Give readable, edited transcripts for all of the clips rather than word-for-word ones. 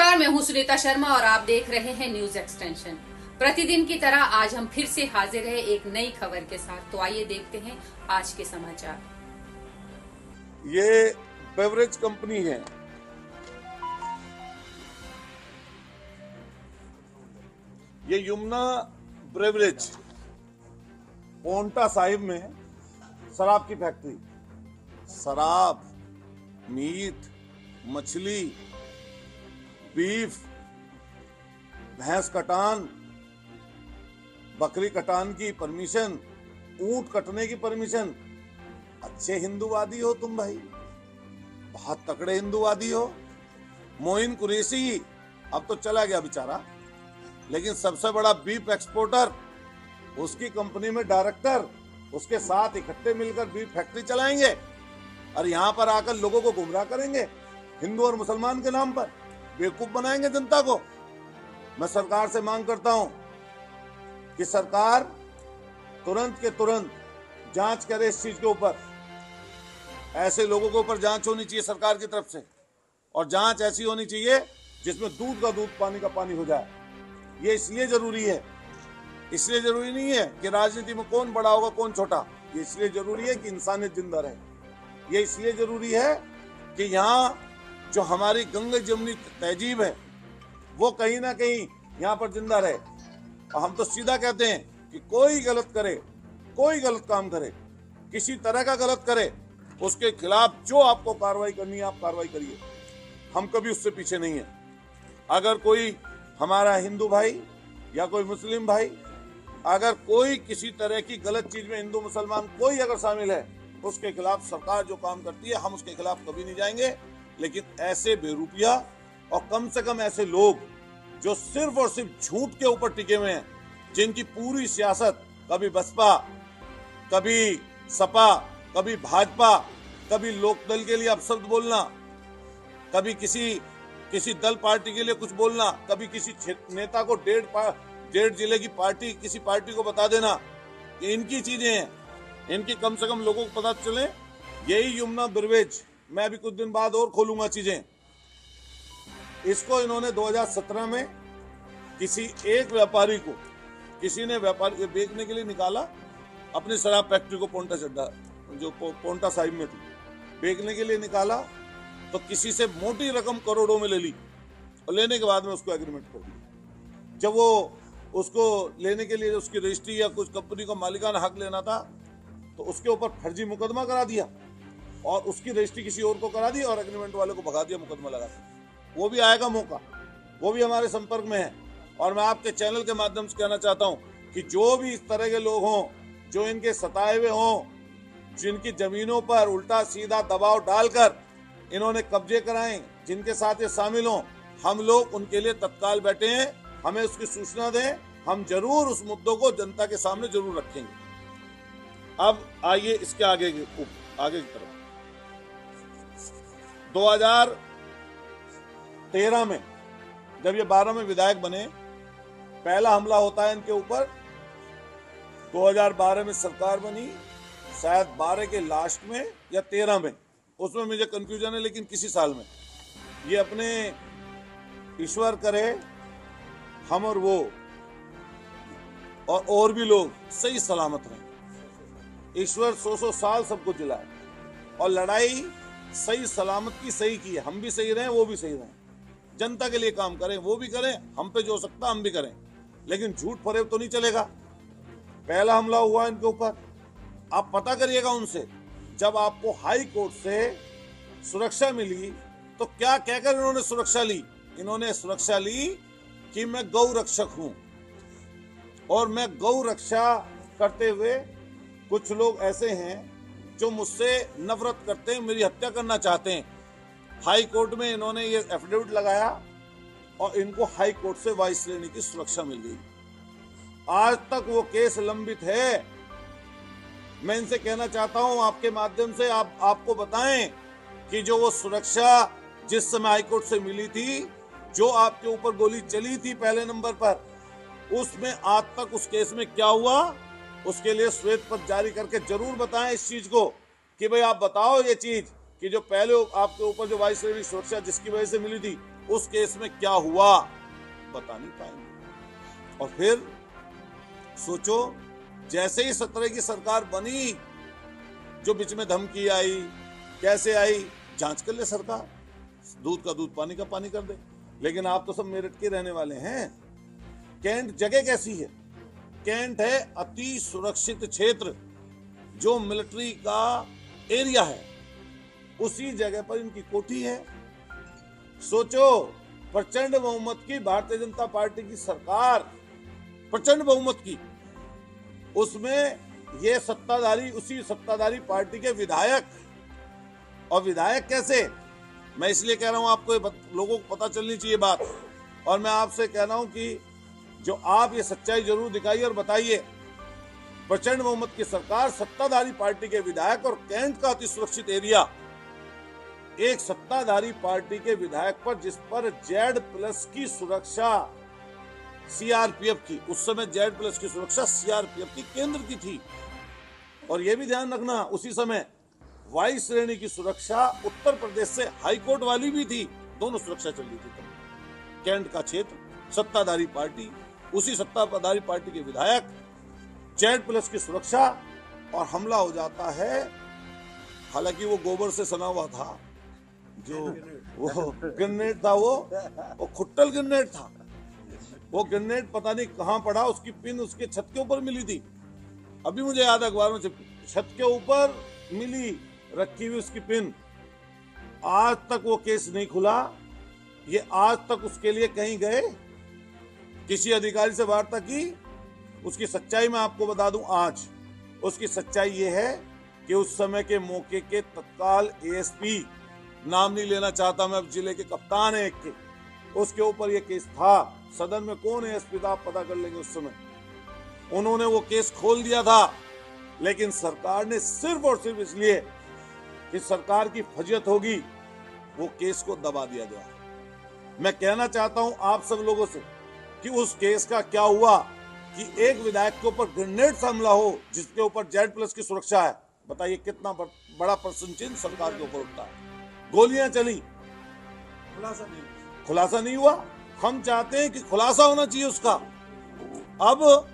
नमस्कार, मैं हूं सुनीता शर्मा और आप देख रहे हैं न्यूज एक्सटेंशन। प्रतिदिन की तरह आज हम फिर से हाजिर हैं एक नई खबर के साथ। तो आइए देखते हैं आज के समाचार। ये बेवरेज कंपनी है। ये यमुना बेवरेज पोंटा साहिब में शराब की फैक्ट्री। शराब, मीट, मछली, बीफ, भैंस कटान, बकरी कटान की परमिशन, ऊंट कटने की परमिशन। अच्छे हिंदूवादी हो तुम भाई, बहुत तकड़े हिंदूवादी हो। मोइन कुरैशी अब तो चला गया बेचारा, लेकिन सबसे बड़ा बीफ एक्सपोर्टर, उसकी कंपनी में डायरेक्टर, उसके साथ इकट्ठे मिलकर बीफ फैक्ट्री चलाएंगे और यहाँ पर आकर लोगों को गुमराह करेंगे, हिंदू और मुसलमान के नाम पर बेवकूफ बनाएंगे जनता को। मैं सरकार से मांग करता हूं कि सरकार तुरंत के तुरंत जांच करे इस चीज के ऊपर। ऐसे लोगों के ऊपर जांच होनी चाहिए सरकार की तरफ से, और जांच ऐसी होनी चाहिए जिसमें दूध का दूध, पानी का पानी हो जाए। ये इसलिए जरूरी है, इसलिए जरूरी नहीं है कि राजनीति में कौन बड़ा होगा कौन छोटा। ये इसलिए जरूरी है कि इंसानियत जिंदा रहे। ये इसलिए जरूरी है कि यहाँ जो हमारी गंगा जमुनी तहजीब है वो कहीं ना कहीं यहाँ पर जिंदा रहे। और हम तो सीधा कहते हैं कि कोई गलत करे, कोई गलत काम करे, किसी तरह का गलत करे, उसके खिलाफ जो आपको कार्रवाई करनी है आप कार्रवाई करिए। हम कभी उससे पीछे नहीं है। अगर कोई हमारा हिंदू भाई या कोई मुस्लिम भाई, अगर कोई किसी तरह की गलत चीज में, हिंदू मुसलमान कोई अगर शामिल है, उसके खिलाफ सरकार जो काम करती है हम उसके खिलाफ कभी नहीं जाएंगे। लेकिन ऐसे बेरूपिया और कम से कम ऐसे लोग जो सिर्फ और सिर्फ झूठ के ऊपर टिके हुए हैं, जिनकी पूरी सियासत कभी बसपा, कभी सपा, कभी भाजपा, कभी लोकदल के लिए अपशब्द बोलना, कभी किसी दल पार्टी के लिए कुछ बोलना, कभी किसी नेता को डेढ़ जिले की पार्टी, किसी पार्टी को बता देना, ये इनकी चीजें हैं। इनकी कम से कम लोगों को पता चले। यही यमुना बेवरेज मैं अभी कुछ दिन बाद और खोलूंगा चीजें। इसको इन्होंने 2017 में किसी एक व्यापारी को, किसी ने व्यापारी बेचने के लिए निकाला अपनी शराब फैक्ट्री को, पोंटा चड्डा जो पोंटा साहिब में थी, बेचने के लिए निकाला तो किसी से मोटी रकम करोड़ों में ले ली और लेने के बाद में उसको एग्रीमेंट कर दिया। जब वो उसको लेने के लिए उसकी रजिस्ट्री या कुछ कंपनी को मालिकाना हक लेना था तो उसके ऊपर फर्जी मुकदमा करा दिया और उसकी रजिस्ट्री किसी और को करा दी और एग्रीमेंट वाले को भगा दिया, मुकदमा लगा दिया। वो भी आएगा मौका, वो भी हमारे संपर्क में है। और मैं आपके चैनल के माध्यम से कहना चाहता हूं कि जो भी इस तरह के लोग हों, जो इनके सताए हुए हों, जिनकी जमीनों पर उल्टा सीधा दबाव डालकर इन्होंने कब्जे कराए, जिनके साथ ये शामिल हों, हम लोग उनके लिए तत्काल बैठे हैं। हमें उसकी सूचना दें, हम जरूर उस मुद्दों को जनता के सामने जरूर रखेंगे। अब आइए इसके आगे की तरफ। 2013 में जब ये 12 में विधायक बने, पहला हमला होता है इनके ऊपर। 2012 में सरकार बनी, शायद 12 के लास्ट में या 13 में, उसमें मुझे कंफ्यूजन है, लेकिन किसी साल में ये अपने ईश्वर करे हम और वो और भी लोग सही सलामत रहे। ईश्वर 100 साल सबको जिलाए और लड़ाई सही सलामत की सही की है। हम भी सही रहें, वो भी सही रहें, जनता के लिए काम करें, वो भी करें, हम पे जो हो सकता हम भी करें, लेकिन झूठ फरेब तो नहीं चलेगा। पहला हमला हुआ इनके ऊपर, आप पता करिएगा उनसे। जब आपको हाई कोर्ट से सुरक्षा मिली तो क्या कहकर इन्होंने सुरक्षा ली? इन्होंने सुरक्षा ली कि मैं गौ रक्षक हूं और मैं गौ रक्षा करते हुए कुछ लोग ऐसे हैं जो मुझसे नफरत करते हैं, मेरी हत्या करना चाहते हैं। हाई कोर्ट में इन्होंने ये एफिडेविट लगाया और इनको हाई कोर्ट से वाइस श्रेणी की सुरक्षा मिल गई। आज तक वो केस लंबित है। मैं इनसे कहना चाहता हूं आपके माध्यम से, आपको बताएं कि जो वो सुरक्षा जिस समय हाई कोर्ट से मिली थी, जो आपके ऊपर गोली चली थी पहले नंबर पर, उसमें आज तक उस केस में क्या हुआ, उसके लिए श्वेत पत्र जारी करके जरूर बताएं इस चीज को कि भाई आप बताओ ये चीज कि जो पहले आपके ऊपर जो वाइस श्रेणी सुरक्षा जिसकी वजह से मिली थी, उस केस में क्या हुआ बता नहीं पाएंगे। और फिर सोचो, जैसे ही 17 की सरकार बनी, जो बीच में धमकी आई, कैसे आई, जांच कर ले सरकार, दूध का दूध पानी का पानी कर दे। लेकिन आप तो सब मेरठ के रहने वाले हैं। कैंट जगह कैसी है? कैंट है अति सुरक्षित क्षेत्र, जो मिलिट्री का एरिया है, उसी जगह पर इनकी कोठी है। सोचो, प्रचंड बहुमत की भारतीय जनता पार्टी की सरकार, प्रचंड बहुमत की, उसमें ये सत्ताधारी, उसी सत्ताधारी पार्टी के विधायक, और विधायक कैसे, मैं इसलिए कह रहा हूं, आपको लोगों को पता चलनी चाहिए बात। और मैं आपसे कह रहा हूं कि जो आप ये सच्चाई जरूर दिखाइए और बताइए। प्रचंड बहुमत की सरकार, सत्ताधारी पार्टी के विधायक, और कैंट का अति सुरक्षित एरिया, एक सत्ताधारी पार्टी के विधायक पर, जिस पर Z+ की सुरक्षा सीआरपीएफ की, उस समय Z+ की सुरक्षा सीआरपीएफ की केंद्र की थी। और यह भी ध्यान रखना, उसी समय वायु श्रेणी की सुरक्षा उत्तर प्रदेश से हाईकोर्ट वाली भी थी। दोनों सुरक्षा चल रही थी। कैंट का क्षेत्र, सत्ताधारी पार्टी, उसी सत्ताधारी पार्टी के विधायक, Z+ की सुरक्षा, और हमला हो जाता है। हालांकि वो गोबर से सना हुआ था, जो वो ग्रेनेड था, वो खुट्टल ग्रेनेड था। वो ग्रेनेड पता नहीं कहां पड़ा, उसकी पिन उसके छत के ऊपर मिली थी। अभी मुझे याद है, अखबार में छत के ऊपर मिली रखी हुई उसकी पिन। आज तक वो केस नहीं खुला। ये आज तक उसके लिए कहीं गए, किसी अधिकारी से वार्ता की? उसकी सच्चाई मैं आपको बता दूं। आज उसकी सच्चाई ये है कि उस समय के मौके के तत्काल एएसपी, नाम नहीं लेना चाहता मैं, अब जिले के कप्तान है एक के, उसके ऊपर ये केस था। सदन में कौन एएसपी था आप पता कर लेंगे। उस समय उन्होंने वो केस खोल दिया था, लेकिन सरकार ने सिर्फ और सिर्फ इसलिए कि सरकार की फजियत होगी, वो केस को दबा दिया गया। मैं कहना चाहता हूं आप सब लोगों से कि उस केस का क्या हुआ कि एक विधायक के ऊपर ग्रेनेड से हमला हो, जिसके ऊपर Z+ की सुरक्षा है। बताइए कितना बड़ा प्रश्न चिन्ह सरकार के ऊपर उठता है। गोलियां चली, खुलासा नहीं हुआ। हम चाहते हैं कि खुलासा होना चाहिए उसका। अब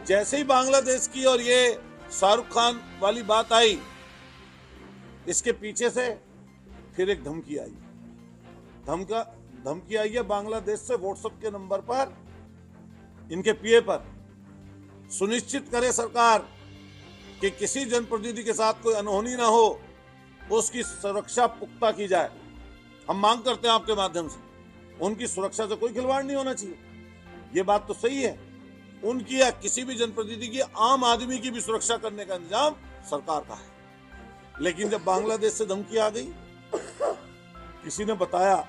जैसे ही बांग्लादेश की और ये शाहरुख खान वाली बात आई, इसके पीछे से फिर एक धमकी आई। धमकी आई है बांग्लादेश से व्हाट्सएप के नंबर पर, इनके पीए पर। सुनिश्चित करे सरकार कि किसी जनप्रतिनिधि के साथ कोई अनहोनी ना हो, उसकी सुरक्षा पुख्ता की जाए। हम मांग करते हैं आपके माध्यम से, उनकी सुरक्षा से कोई खिलवाड़ नहीं होना चाहिए। ये बात तो सही है, उनकी या किसी भी जनप्रतिनिधि की, आम आदमी की भी सुरक्षा करने का इंतजाम सरकार का है। लेकिन जब बांग्लादेश से धमकी आ गई, किसी ने बताया,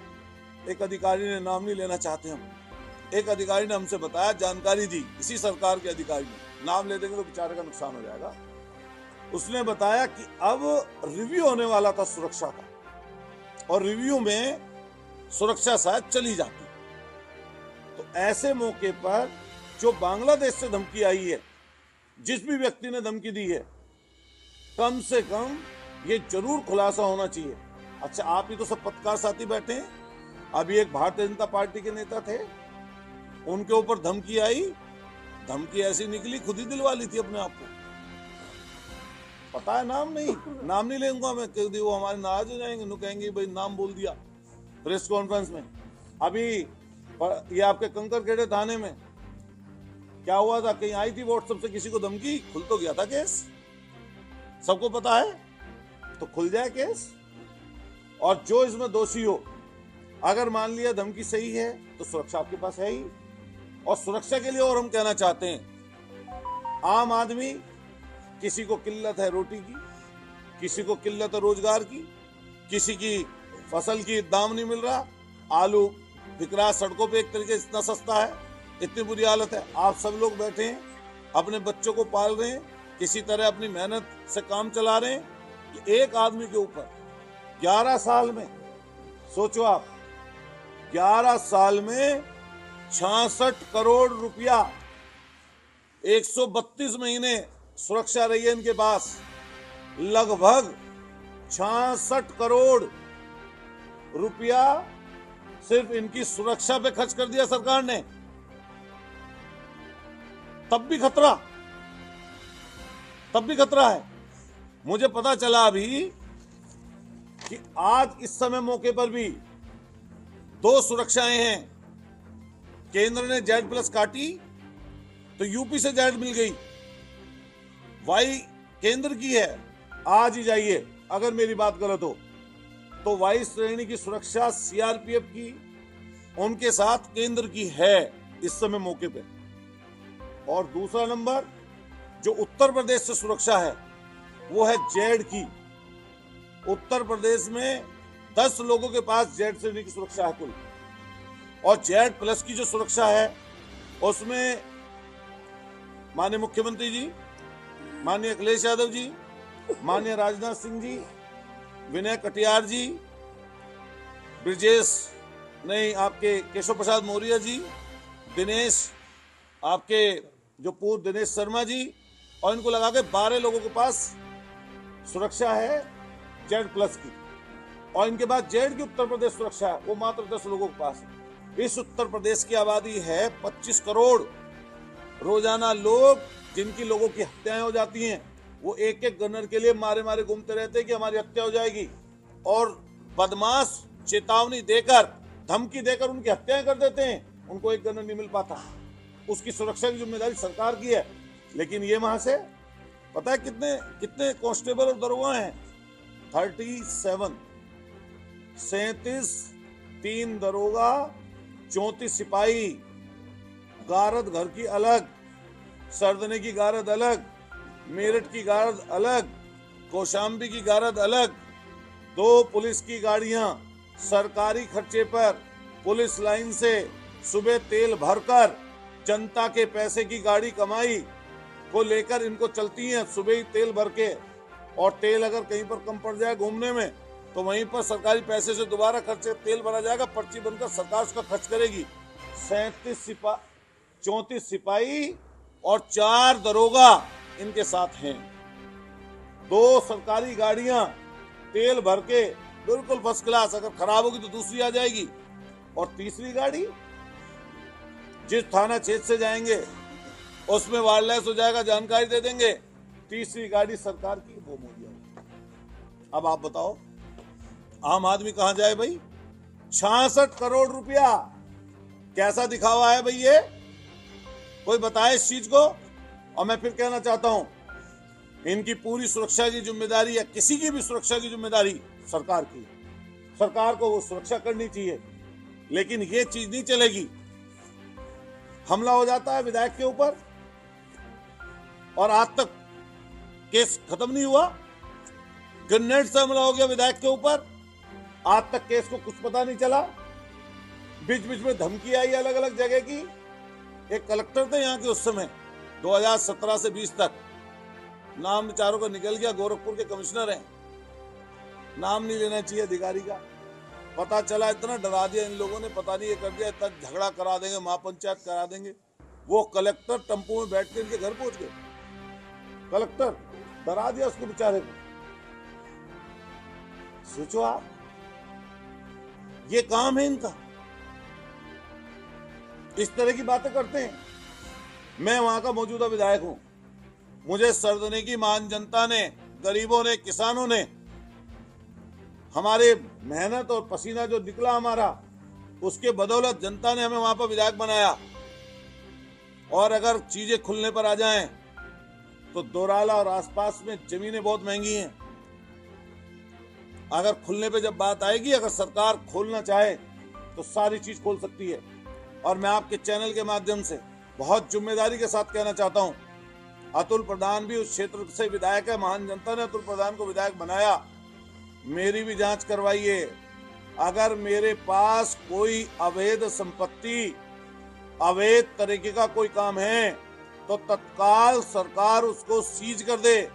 एक अधिकारी ने, नाम नहीं लेना चाहते हम, एक अधिकारी ने हमसे बताया, जानकारी दी, इसी सरकार के अधिकारी ने, नाम ले देंगे तो बेचारे का नुकसान हो जाएगा। उसने बताया कि अब रिव्यू होने वाला था सुरक्षा का, और रिव्यू में सुरक्षा शायद चली जाती। तो ऐसे मौके पर जो बांग्लादेश से धमकी आई है, जिस भी व्यक्ति ने धमकी दी है, कम से कम ये जरूर खुलासा होना चाहिए। अच्छा, आप ही तो सब पत्रकार साथी बैठे हैं। अभी एक भारतीय जनता पार्टी के नेता थे, उनके ऊपर धमकी आई, धमकी ऐसी निकली, खुद ही दिलवा ली थी अपने आप को। पता है, नाम नहीं लेंगे मैं, क्योंकि वो हमारे नाराज हो जाएंगे, नु कहेंगे भाई नाम बोल दिया प्रेस कॉन्फ्रेंस में। अभी ये आपके कंकरखेड़े थाने में क्या हुआ था, कहीं आई थी व्हाट्सएप से किसी को धमकी, खुल तो गया था केस, सबको पता है, तो खुल जाए केस। और जो इसमें दोषी हो, अगर मान लिया धमकी सही है, तो सुरक्षा आपके पास है ही। और सुरक्षा के लिए और हम कहना चाहते हैं, आम आदमी, किसी को किल्लत है रोटी की, किसी को किल्लत है रोजगार की, किसी की फसल की दाम नहीं मिल रहा, आलू बिक रहा सड़कों पे एक तरीके से, इतना सस्ता है, इतनी बुरी हालत है। आप सब लोग बैठे हैं, अपने बच्चों को पाल रहे हैं, किसी तरह अपनी मेहनत से काम चला रहे हैं। कि एक आदमी के ऊपर 11 साल में, सोचो आप, 11 साल में 66 करोड़ रुपया, 132 महीने सुरक्षा रही है इनके पास, लगभग 66 करोड़ रुपया सिर्फ इनकी सुरक्षा पे खर्च कर दिया सरकार ने, तब भी खतरा है। मुझे पता चला अभी कि आज इस समय मौके पर भी 2 सुरक्षाएं हैं। केंद्र ने Z+ काटी तो यूपी से Z मिल गई, वाई केंद्र की है। आज ही जाइए, अगर मेरी बात गलत हो तो वाई श्रेणी की सुरक्षा CRPF की उनके साथ केंद्र की है इस समय मौके पे। और दूसरा नंबर जो उत्तर प्रदेश से सुरक्षा है वो है Z की। उत्तर प्रदेश में 10 लोगों के पास Z श्रेणी की सुरक्षा है कुल, और Z+ की जो सुरक्षा है उसमें माननीय मुख्यमंत्री जी, माननीय अखिलेश यादव जी, माननीय राजनाथ सिंह जी, विनय कटियार जी, ब्रिजेश नहीं आपके केशव प्रसाद मौर्य जी, दिनेश आपके जो पूर्व दिनेश शर्मा जी, और इनको लगा के 12 लोगों के पास सुरक्षा है Z+ की। और इनके बाद Z की उत्तर प्रदेश सुरक्षा है वो मात्र 10 लोगों के पास है। इस उत्तर प्रदेश की आबादी है 25 करोड़। रोजाना लोग जिनकी लोगों की हत्याएं हो जाती हैं वो एक गनर के लिए मारे घूमते रहते हैं कि हमारी हत्या हो जाएगी, और बदमाश चेतावनी देकर, धमकी देकर उनकी हत्याएं कर देते हैं। उनको एक गनर नहीं मिल पाता। उसकी सुरक्षा की जिम्मेदारी सरकार की है। लेकिन ये वहां से पता है कितने कांस्टेबल और दरोगा हैं? 37, 3 दरोगा, 34 सिपाही, गारद घर की अलग, सरदने की गारद अलग, मेरठ की गारद अलग, कौशाम्बी की गारद अलग, 2 पुलिस की गाड़ियां सरकारी खर्चे पर पुलिस लाइन से सुबह तेल भरकर जनता के पैसे की गाड़ी कमाई को लेकर इनको चलती हैं। सुबह ही तेल भर के, और तेल अगर कहीं पर कम पड़ जाए घूमने में तो वहीं पर सरकारी पैसे से दोबारा खर्चे तेल भरा जाएगा, पर्ची बनकर सरकार उसका खर्च करेगी। 34 सिपाही और 4 दरोगा इनके साथ हैं। 2 सरकारी गाड़ियां तेल भर के बिल्कुल फर्स्ट क्लास, अगर खराब होगी तो दूसरी आ जाएगी। और तीसरी गाड़ी जिस थाना क्षेत्र से जाएंगे उसमें वायरलेस हो जाएगा, जानकारी दे देंगे। तीसरी गाड़ी सरकार की, वो मुहैया। अब आप बताओ आम आदमी कहां जाए भाई? 66 करोड़ रुपया कैसा दिखावा है भाई ये? कोई बताए इस चीज को। और मैं फिर कहना चाहता हूं, इनकी पूरी सुरक्षा की जिम्मेदारी या किसी की भी सुरक्षा की जिम्मेदारी सरकार की है। सरकार को वो सुरक्षा करनी चाहिए, लेकिन ये चीज नहीं चलेगी। हमला हो जाता है विधायक के ऊपर और आज तक केस खत्म नहीं हुआ। ग्रेनेड से हमला हो गया विधायक के ऊपर, आज तक केस को कुछ पता नहीं चला। बीच में धमकी आई अलग अलग जगह की। एक कलेक्टर थे यहाँ के उस समय 2017 से 20 तक, नाम चारों का निकल गया, गोरखपुर के कमिश्नर हैं, नाम नहीं लेना चाहिए अधिकारी का। पता चला इतना डरा दिया इन लोगों ने, पता नहीं ये कर दिया, इतना झगड़ा करा देंगे, महापंचायत करा देंगे। वो कलेक्टर टेम्पो में बैठ के इनके घर पहुंच गए। कलेक्टर डरा दिया उसको बेचारे को। सोचो आप, ये काम है इनका, इस तरह की बातें करते हैं। मैं वहां का मौजूदा विधायक हूं। मुझे सरदने की महान जनता ने, गरीबों ने, किसानों ने, हमारे मेहनत और पसीना जो निकला हमारा, उसके बदौलत जनता ने हमें वहां पर विधायक बनाया। और अगर चीजें खुलने पर आ जाएं तो दोराला और आसपास में जमीनें बहुत महंगी हैं। अगर खुलने पे जब बात आएगी, अगर सरकार खोलना चाहे तो सारी चीज खोल सकती है। और मैं आपके चैनल के माध्यम से बहुत जिम्मेदारी के साथ कहना चाहता हूं, अतुल प्रधान भी उस क्षेत्र से विधायक है। महान जनता ने अतुल प्रधान को विधायक बनाया। मेरी भी जांच करवाइए। अगर मेरे पास कोई अवैध संपत्ति, अवैध तरीके का कोई काम है तो तत्काल सरकार उसको सीज कर दे।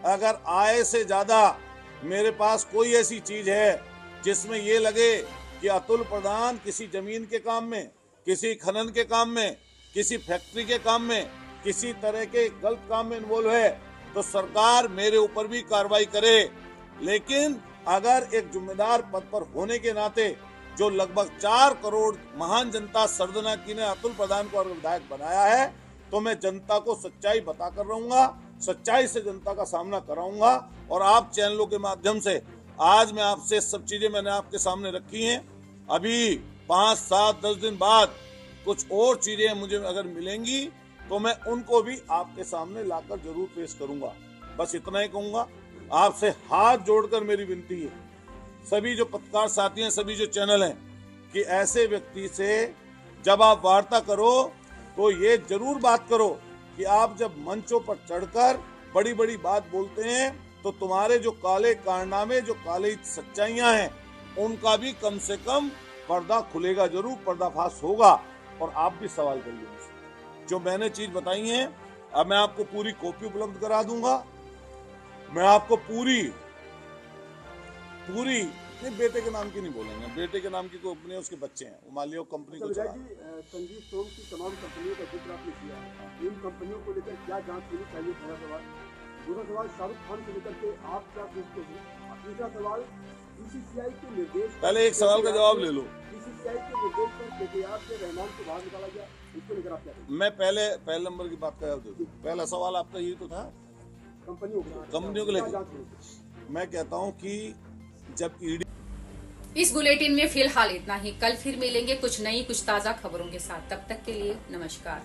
अगर आय से ज्यादा मेरे पास कोई ऐसी चीज है जिसमें ये लगे कि अतुल प्रधान किसी जमीन के काम में, किसी खनन के काम में, किसी फैक्ट्री के काम में, किसी तरह के गलत काम में इन्वॉल्व है, तो सरकार मेरे ऊपर भी कार्रवाई करे। लेकिन अगर एक जिम्मेदार पद पर होने के नाते जो लगभग 4 करोड़ महान जनता सरदना की ने अतुल प्रधान को विधायक बनाया है, तो मैं जनता को सच्चाई बताकर रहूंगा, सच्चाई से जनता का सामना कराऊंगा। और आप चैनलों के माध्यम से आज मैं आपसे सब चीजें मैंने आपके सामने रखी हैं। अभी 5, 7, 10 दिन बाद कुछ और चीजें मुझे अगर मिलेंगी तो मैं उनको भी आपके सामने लाकर जरूर पेश करूंगा। बस इतना ही कहूंगा, आपसे हाथ जोड़कर मेरी विनती है, सभी जो पत्रकार साथी हैं, सभी जो चैनल हैं, कि ऐसे व्यक्ति से जब आप वार्ता करो तो ये जरूर बात करो कि आप जब मंचों पर चढ़कर बड़ी बड़ी बात बोलते हैं तो तुम्हारे जो काले कारनामे, जो काले सच्चाइयां हैं, उनका भी कम से कम पर्दा खुलेगा, जरूर पर्दाफाश होगा। और आप भी सवाल करिए मुझसे, जो मैंने चीज बताई है, अब मैं आपको पूरी कॉपी उपलब्ध करा दूंगा। मैं आपको पूरी नहीं, बेटे के नाम की नहीं बोलेंगे, बेटे के नाम की कंपनी है, उसके बच्चे हैं, वो मान लियो कंपनी को चला। संजीव सोम की तमाम कंपनियों का जिक्र आपने किया है, इन कंपनियों को लेकर क्या जांच होनी चाहिए? पहला सवाल। दूसरा सवाल, शाहरुख खान को लेकर के आप क्या सोचते हैं? तीसरा सवाल, बीसीसीआई के निर्देश, पहले एक सवाल का जवाब ले लो। बीसीसीआई के निर्देश पर केकेआर से रहमान को बाहर निकाला गया, इसको लेकर आप क्या कहेंगे? मैं पहले नंबर की बात का जवाब दे दूं। पहला सवाल आपका यही तो था, कंपनियों को लेकर। मैं कहता हूं कि जब ईडी। इस बुलेटिन में फिलहाल इतना ही। कल फिर मिलेंगे कुछ नई, कुछ ताजा खबरों के साथ। तब तक के लिए नमस्कार।